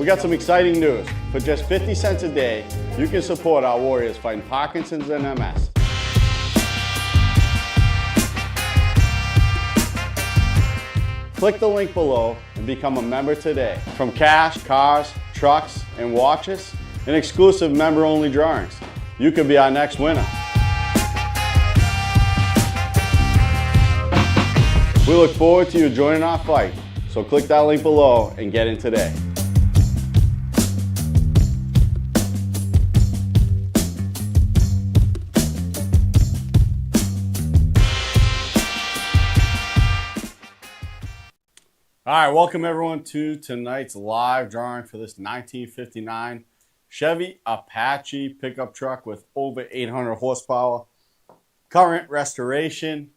We got some exciting news. For just 50 cents a day, you can support our warriors fighting Parkinson's and MS. Click the link below and become a member today. From cash, cars, trucks, and watches, and exclusive member-only drawings, you could be our next winner. We look forward to you joining our fight, so click that link below and get in today. All right, welcome everyone to tonight's live drawing for this 1959 Chevy Apache pickup truck with over 800 horsepower. Current restoration,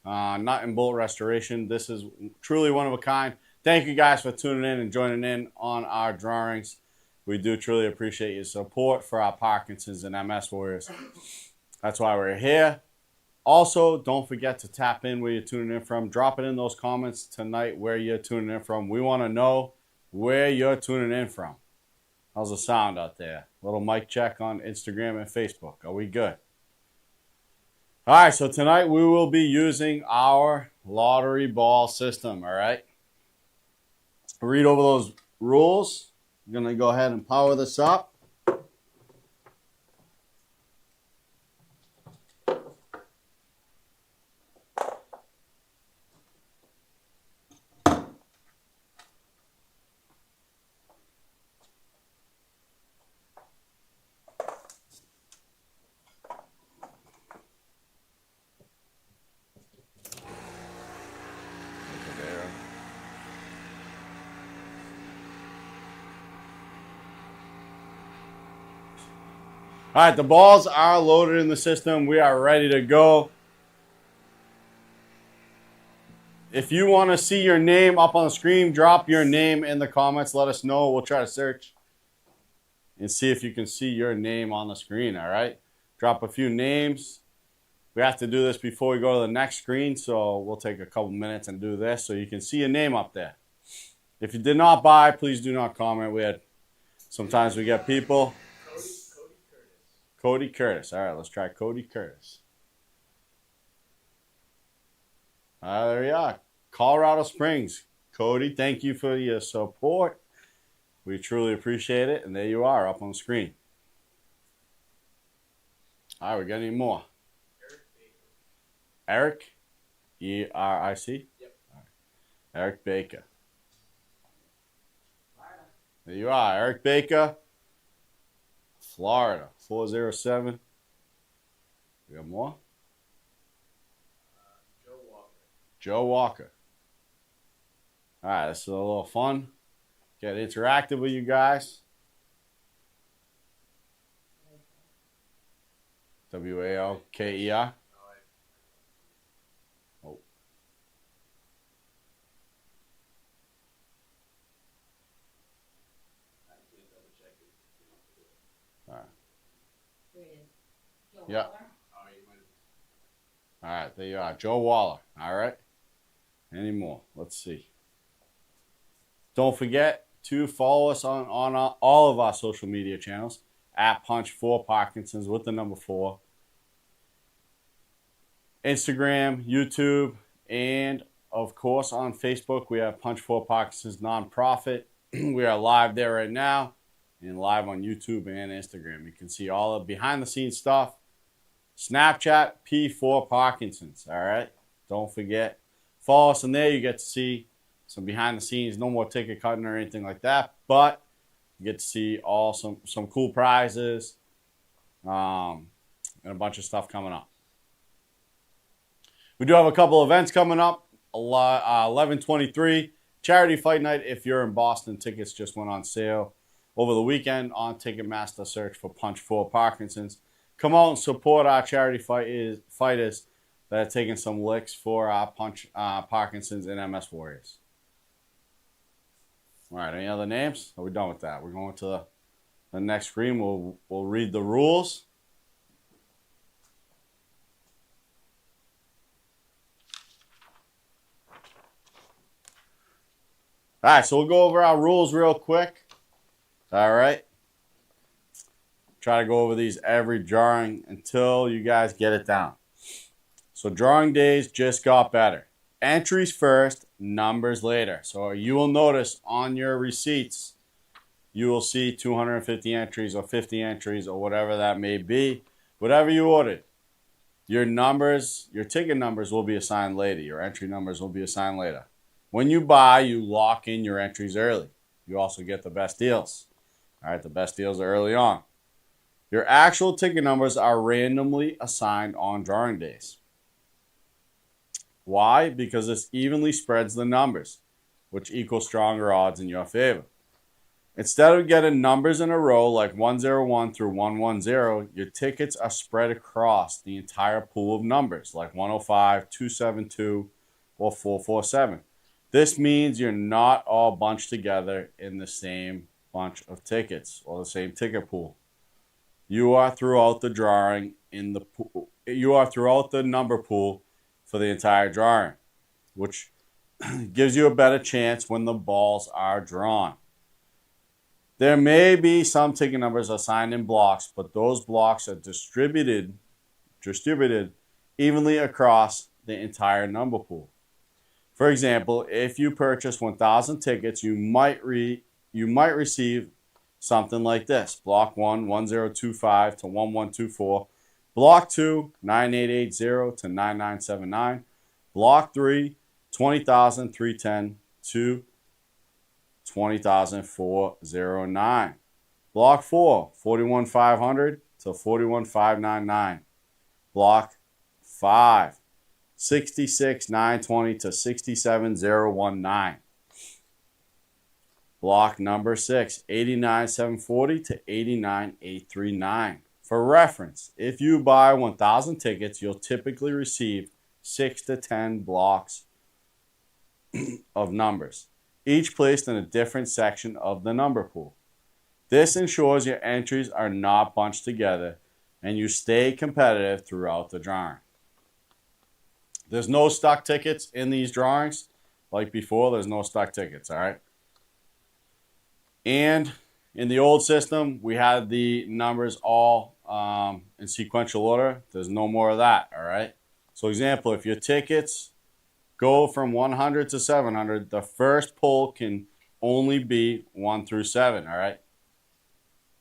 nut and bolt restoration. This is truly one of a kind. Thank you guys for tuning in and joining in on our drawings. We do truly appreciate your support for our Parkinson's and MS warriors. That's why we're here. Also, don't forget to tap in where you're tuning in from. Drop it in those comments tonight where you're tuning in from. We want to know where you're tuning in from. How's the sound out there? Little mic check on Instagram and Facebook. Are we good? All right, so tonight we will be using our lottery ball system, all right? Read over those rules. I'm going to go ahead and power this up. All right, the balls are loaded in the system. We are ready to go. If you want to see your name up on the screen, drop your name in the comments. Let us know. We'll try to search and see if you can see your name on the screen, all right? Drop a few names. We have to do this before we go to the next screen, so we'll take a couple minutes and do this so you can see your name up there. If you did not buy, please do not comment. Sometimes we get people. Cody Curtis. All right, let's try Cody Curtis. There you are. Colorado Springs. Cody, thank you for your support. We truly appreciate it. And there you are up on the screen. All right, we got any more? Eric Baker. Eric? E-R-I-C? Yep. All right. Eric Baker. There you are. Eric Baker. Florida, 407. We got more? Joe Walker. Joe Walker. All right, this is a little fun. Get interactive with you guys. W-A-L-K-E-R. Oh. All right. Yeah. All right, there you are. Joe Waller. All right. Any more? Let's see. Don't forget to follow us on all of our social media channels at Punch4Parkinsons with the number 4. Instagram, YouTube, and of course on Facebook, we have Punch4Parkinsons Nonprofit. We are live there right now. And live on YouTube and Instagram. You can see all the behind the scenes stuff. Snapchat P4 Parkinson's. All right. Don't forget. Follow us in there. You get to see some behind the scenes. No more ticket cutting or anything like that. But you get to see some cool prizes. And a bunch of stuff coming up. We do have a couple events coming up. 11/23 charity fight night. If you're in Boston, tickets just went on sale over the weekend on Ticketmaster. Search for Punch4Parkinsons. Come out and support our charity fighters that are taking some licks for our Parkinson's and MS warriors. All right, any other names? Are we done with that? We're going to the next screen. We'll read the rules. All right, so we'll go over our rules real quick. All right. Try to go over these every drawing until you guys get it down. So drawing days just got better. Entries first, numbers later. So you will notice on your receipts, you will see 250 entries or 50 entries or whatever that may be. Whatever you ordered, your numbers, your ticket numbers will be assigned later. Your entry numbers will be assigned later. When you buy, you lock in your entries early. You also get the best deals. All right, the best deals are early on. Your actual ticket numbers are randomly assigned on drawing days. Why? Because this evenly spreads the numbers, which equals stronger odds in your favor. Instead of getting numbers in a row like 101 through 110, your tickets are spread across the entire pool of numbers like 105, 272, or 447. This means you're not all bunched together in the same bunch of tickets or the same ticket pool. You are throughout the drawing in the pool. You are throughout the number pool for the entire drawing, which gives you a better chance when the balls are drawn. There may be some ticket numbers assigned in blocks, but those blocks are distributed evenly across the entire number pool. For example, if you purchase 1,000 tickets, you might receive something like this: Block 1, 1025 to 1124. Block 2, 9880 to 9979. Block 3, 20,310 to 20,409. Block 4, 41,500 to 41,599. Block 5, 66,920 to 67,019. Block number 6, 89,740 to 89,839. For reference, if you buy 1,000 tickets, you'll typically receive 6 to 10 blocks of numbers, each placed in a different section of the number pool. This ensures your entries are not bunched together and you stay competitive throughout the drawing. There's no stuck tickets in these drawings. Like before, there's no stuck tickets, all right? And in the old system, we had the numbers all in sequential order. There's no more of that, all right? So example, if your tickets go from 100 to 700, the first pull can only be 1 through 7, all right?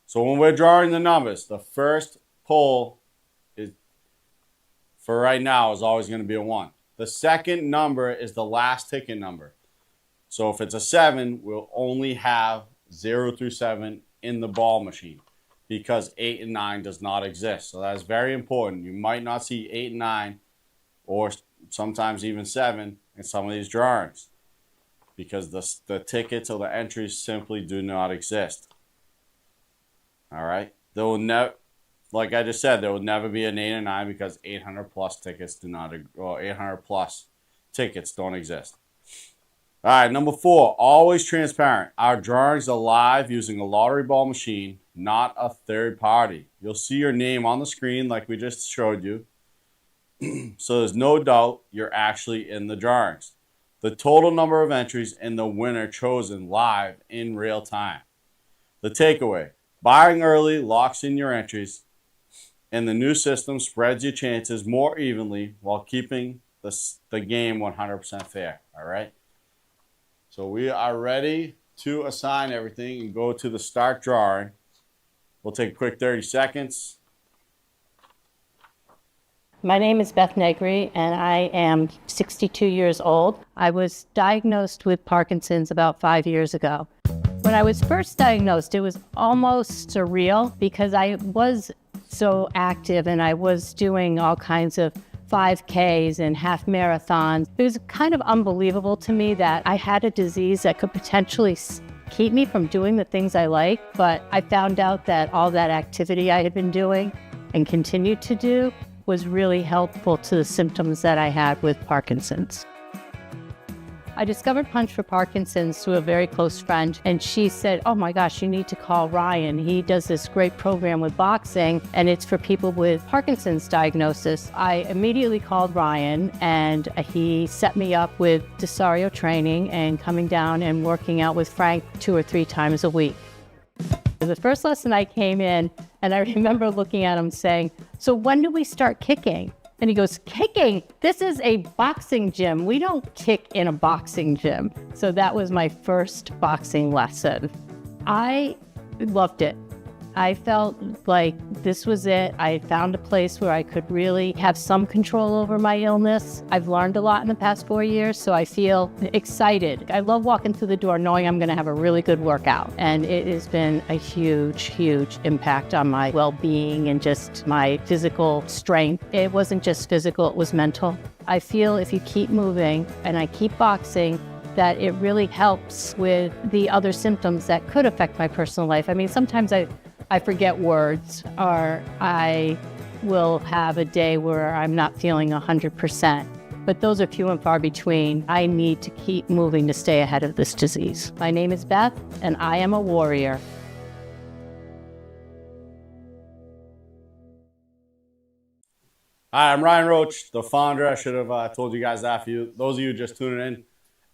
So when we're drawing the numbers, the first pull is, for right now, is always going to be a 1. The second number is the last ticket number. So if it's a 7, we'll only have 0 through 7 in the ball machine because 8 and 9 does not exist. So that is very important. You might not see 8 and 9 or sometimes even 7 in some of these drawings because the tickets or the entries simply do not exist. All right? There will never, like I just said, there will never be an 8 and 9 because 800 plus tickets do not, or 800 plus tickets don't exist. All right, number 4, always transparent. Our drawings are live using a lottery ball machine, not a third party. You'll see your name on the screen like we just showed you. So there's no doubt you're actually in the drawings. The total number of entries and the winner chosen live in real time. The takeaway: buying early locks in your entries, and the new system spreads your chances more evenly while keeping the game 100% fair. All right? So we are ready to assign everything and go to the start drawing. We'll take a quick 30 seconds. My name is Beth Negri, and I am 62 years old. I was diagnosed with Parkinson's about 5 years ago. When I was first diagnosed, it was almost surreal because I was so active and I was doing all kinds of 5Ks and half marathons. It was kind of unbelievable to me that I had a disease that could potentially keep me from doing the things I like, but I found out that all that activity I had been doing and continued to do was really helpful to the symptoms that I had with Parkinson's. I discovered Punch for Parkinson's through a very close friend, and she said, "Oh my gosh, you need to call Ryan. He does this great program with boxing, and it's for people with Parkinson's diagnosis." I immediately called Ryan, and he set me up with Desario training and coming down and working out with Frank 2 or 3 times a week. The first lesson I came in, and I remember looking at him saying, "So when do we start kicking?" And he goes, "Kicking? This is a boxing gym. We don't kick in a boxing gym." So that was my first boxing lesson. I loved it. I felt like this was it. I found a place where I could really have some control over my illness. I've learned a lot in the past 4 years, so I feel excited. I love walking through the door knowing I'm going to have a really good workout. And it has been a huge, huge impact on my well-being and just my physical strength. It wasn't just physical, it was mental. I feel if you keep moving and I keep boxing, that it really helps with the other symptoms that could affect my personal life. I mean, sometimes I forget words, or I will have a day where I'm not feeling 100%. But those are few and far between. I need to keep moving to stay ahead of this disease. My name is Beth, and I am a warrior. Hi, I'm Ryan Roach, the founder. I should have told you guys that for you. Those of you just tuning in.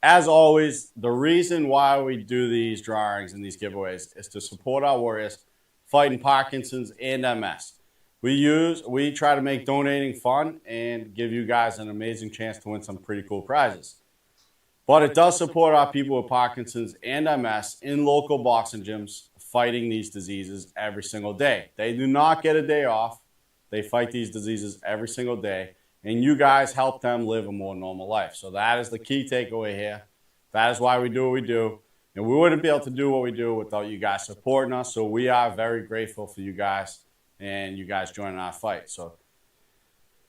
As always, the reason why we do these drawings and these giveaways is to support our warriors fighting Parkinson's and MS. We try to make donating fun and give you guys an amazing chance to win some pretty cool prizes. But it does support our people with Parkinson's and MS in local boxing gyms fighting these diseases every single day. They do not get a day off. They fight these diseases every single day. And you guys help them live a more normal life. So that is the key takeaway here. That is why we do what we do. And we wouldn't be able to do what we do without you guys supporting us. So we are very grateful for you guys and you guys joining our fight. So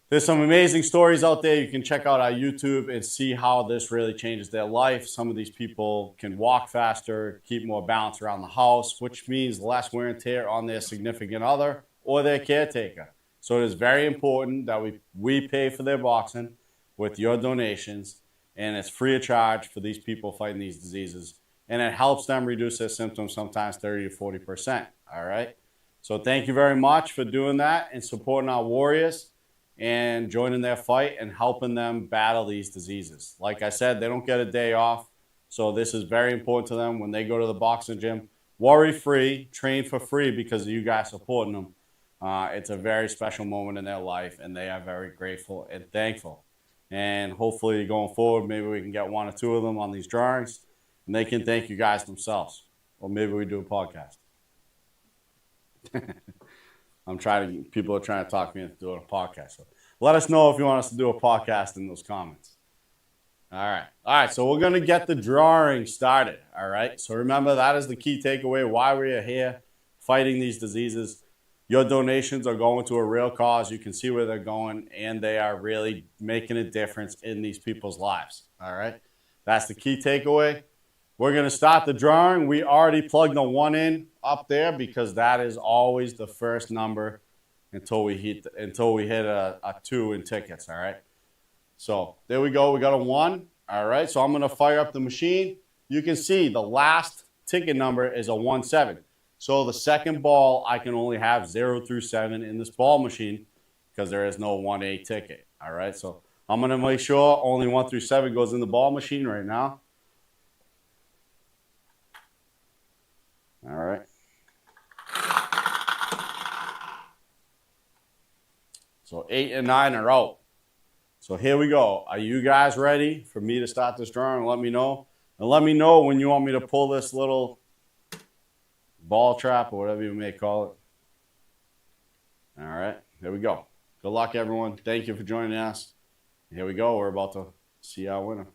there's some amazing stories out there. You can check out our YouTube and see how this really changes their life. Some of these people can walk faster, keep more balance around the house, which means less wear and tear on their significant other or their caretaker. So it is very important that we pay for their boxing with your donations, and it's free of charge for these people fighting these diseases. And it helps them reduce their symptoms sometimes 30 to 40%, all right? So thank you very much for doing that and supporting our warriors and joining their fight and helping them battle these diseases. Like I said, they don't get a day off, so this is very important to them when they go to the boxing gym. Worry-free, train for free because of you guys supporting them. It's a very special moment in their life, and they are very grateful and thankful. And hopefully going forward, maybe we can get one or two of them on these drawings, and they can thank you guys themselves. Or maybe we do a podcast. People are trying to talk me into doing a podcast. So let us know if you want us to do a podcast in those comments. All right, so we're going to get the drawing started, all right? So remember, that is the key takeaway, why we are here fighting these diseases. Your donations are going to a real cause. You can see where they're going, and they are really making a difference in these people's lives, all right? That's the key takeaway. We're going to start the drawing. We already plugged the 1 in up there because that is always the first number until we hit a 2 in tickets, all right? So there we go. We got a 1, all right? So I'm going to fire up the machine. You can see the last ticket number is a 1-7. So the second ball, I can only have 0 through 7 in this ball machine because there is no 1-8 ticket. All right, so I'm going to make sure only 1 through 7 goes in the ball machine right now. All right. So 8 and 9 are out. So here we go. Are you guys ready for me to start this drawing? Let me know. And let me know when you want me to pull this little ball trap or whatever you may call it. All right, here we go. Good luck, everyone. Thank you for joining us. Here we go. We're about to see our winner.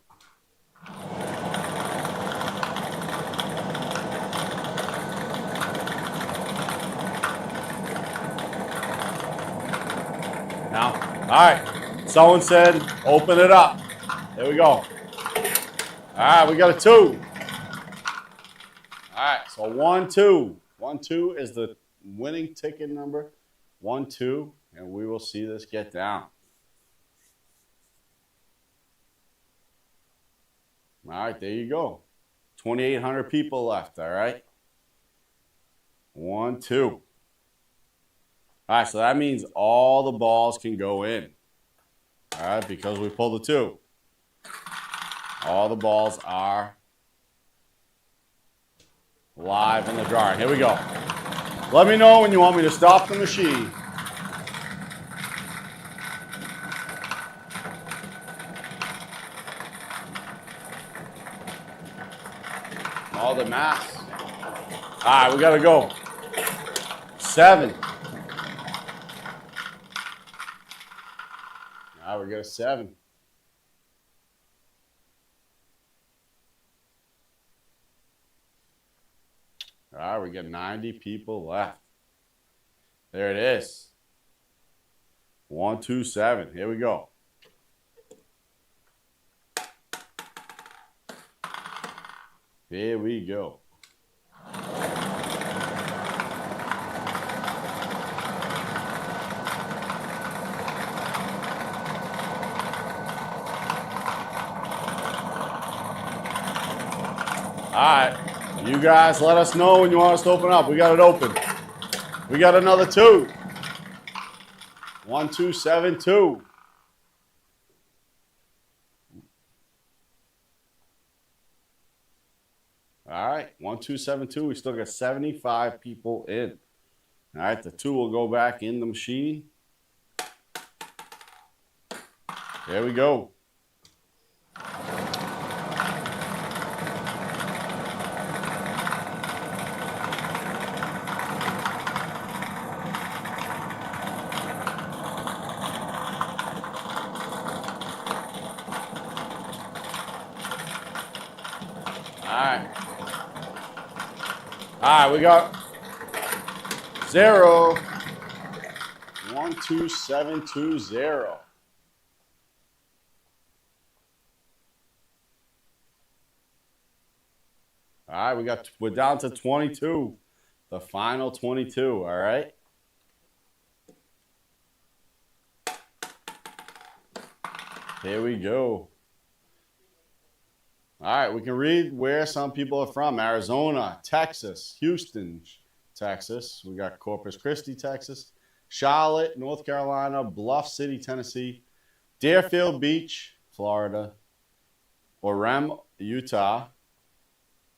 Now, all right. Someone said, open it up. Here we go. All right, we got a 2. All right, so 1-2. 1-2 is the winning ticket number. 1-2, and we will see this get down. All right, there you go. 2,800 people left, all right? 1-2. All right, so that means all the balls can go in. All right, because we pulled the 2. All the balls are live in the drawing. Here we go. Let me know when you want me to stop the machine. All the math. All right, we got to go. 7. All right, we got a 7. All right, we got 90 people left. There it is. 127. Here we go. Here we go. All right, you guys let us know when you want us to open up. We got it open. We got another 2. 1272. All right, 1272. We still got 75 people in. All right, the 2 will go back in the machine. There we go. All right, we got 0. 12720. All right, we're down to 22. The final 22, all right? Here we go. All right, we can read where some people are from. Arizona, Texas, Houston, Texas. We got Corpus Christi, Texas. Charlotte, North Carolina. Bluff City, Tennessee. Deerfield Beach, Florida. Orem, Utah.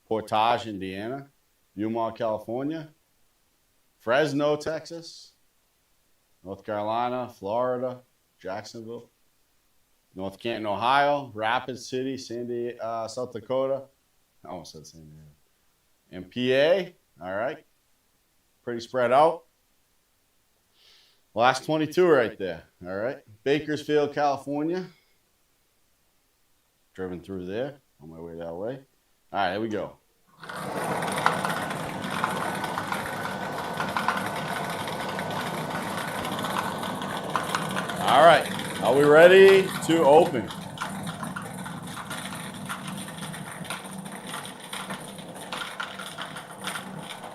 Portage, Indiana. Yuma, California. Fresno, Texas. North Carolina, Florida. Jacksonville. North Canton, Ohio, Rapid City, South Dakota. I almost said San Diego. And PA, all right. Pretty spread out. Last 22 right there, all right. Bakersfield, California. Driven through there, on my way that way. All right, here we go. All right. Are we ready to open?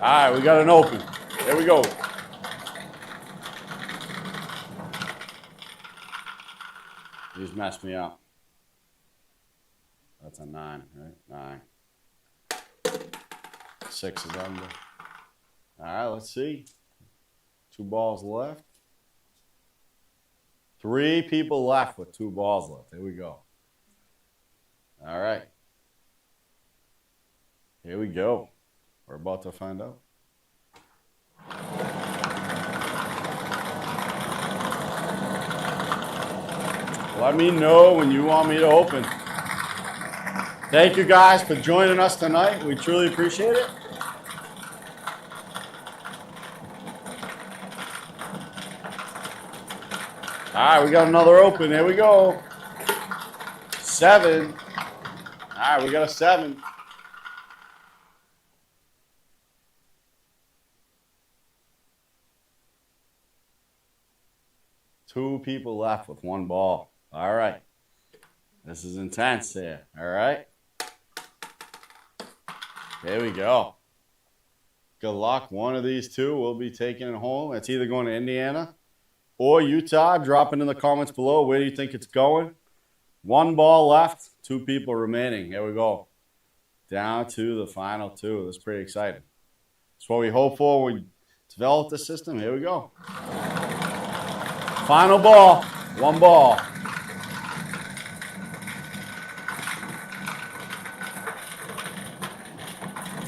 All right, we got an open. There we go. You just messed me up. That's a 9, right? 9. 6 is under. All right, let's see. 2 balls left. 3 people left with 2 balls left. Here we go. All right. Here we go. We're about to find out. Let me know when you want me to open. Thank you guys for joining us tonight. We truly appreciate it. All right, we got another open. Here we go. 7. All right, we got a 7. Two people left with 1 ball. All right. This is intense here. All right. Here we go. Good luck. One of these 2 will be taking it home. It's either going to Indiana or Utah. Drop it in the comments below. Where do you think it's going? 1 ball left. 2 people remaining. Here we go. Down to the final 2. That's pretty exciting. That's what we hope for when we develop the system. Here we go. Final ball. 1 ball.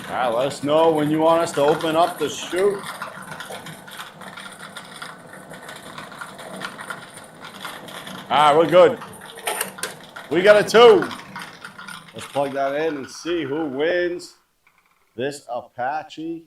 All right, let us know when you want us to open up the chute. right, we're good. We got a 2. Let's plug that in and see who wins this Apache.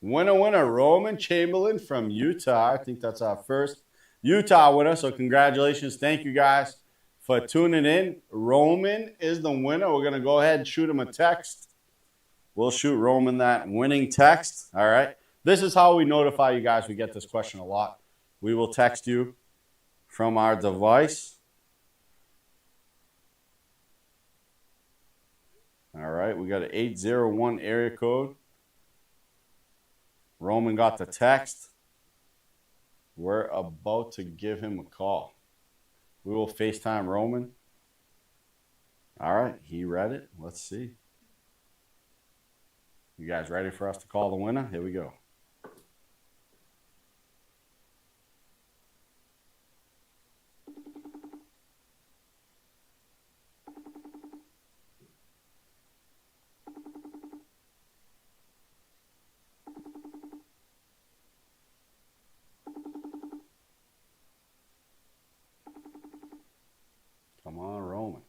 Winner, Roman Chamberlain from Utah. I think that's our first Utah winner, so congratulations. Thank you guys for tuning in. Roman is the winner. We're going to go ahead and shoot him a text. We'll shoot Roman that winning text. All right. This is how we notify you guys. We get this question a lot. We will text you from our device. All right. We got an 801 area code. Roman got the text. We're about to give him a call. We will FaceTime Roman. All right, he read it. Let's see. You guys ready for us to call the winner? Here we go. Come on, Roman.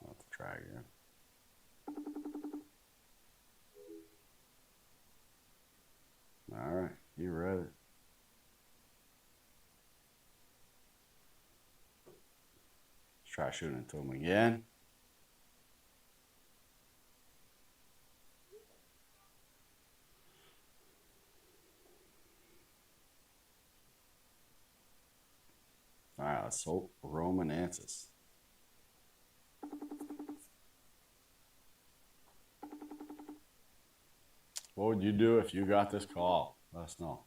I'll have to try again. All right, you read it. Let's try shooting it to him again. All right, let's hope Roman answers. What would you do if you got this call? Let us know.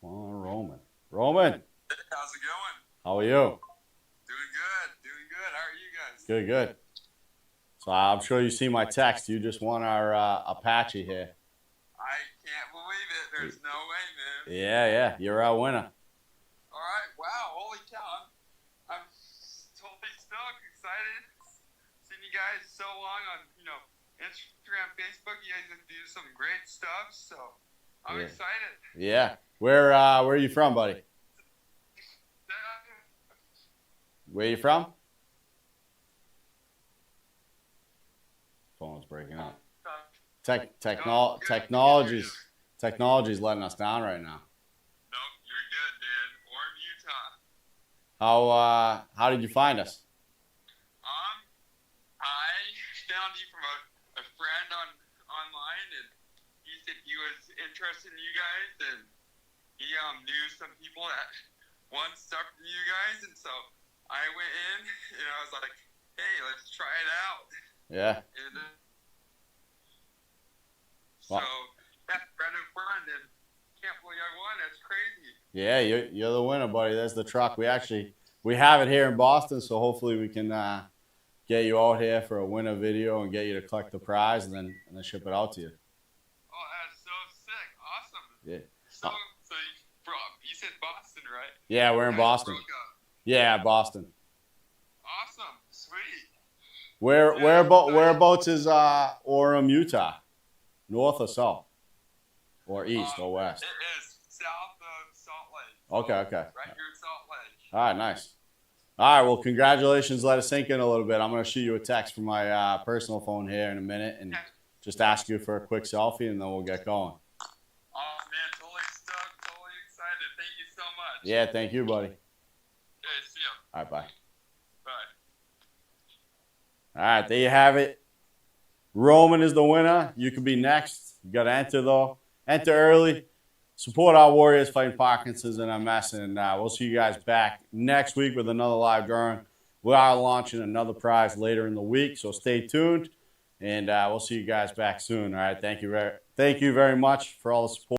Come on, Roman. Roman! How's it going? How are you? Doing good. How are you guys? Good. So I'm sure you see my text. You just won our Apache here. I can't believe it. There's no way, man. Yeah. You're our winner. All right. Wow. Holy cow. I'm totally stoked, excited. Seen you guys so long on, Instagram, Facebook. You guys do some great stuff. So I'm excited. Yeah. Where are you from, buddy? Where are you from? Phone's breaking up. Technology's letting us down right now. Nope, you're good, man. Warm Utah. How did you find us? I found you from a friend online, and he said he was interested in you guys, and he knew some people that won stuff from you guys, and so I went in, and I was like, hey, let's try it out. Yeah. And so that's friend and friend, and can't believe I won. That's crazy. Yeah, you're the winner, buddy. There's the truck. We have it here in Boston, so hopefully we can get you out here for a winner video and get you to collect the prize and then ship it out to you. Oh, that's so sick. Awesome. Yeah. So you said Boston, right? Yeah, we're in Boston. Yeah, Boston. Awesome. Sweet. Whereabouts is Orem, Utah? North or south? Or east or west? It is south of Salt Lake. Okay. Right here in Salt Lake. All right, nice. All right, well, congratulations. Let it sink in a little bit. I'm going to shoot you a text from my personal phone here in a minute and just ask you for a quick selfie, and then we'll get going. Oh, man, totally stoked, totally excited. Thank you so much. Yeah, thank you, buddy. Okay, see you. All right, bye. Bye. All right, there you have it. Roman is the winner. You can be next. You got to enter, though. Enter early. Support our warriors fighting Parkinson's and MS. And we'll see you guys back next week with another live drawing. We are launching another prize later in the week, so stay tuned. And we'll see you guys back soon. All right, thank you very much for all the support.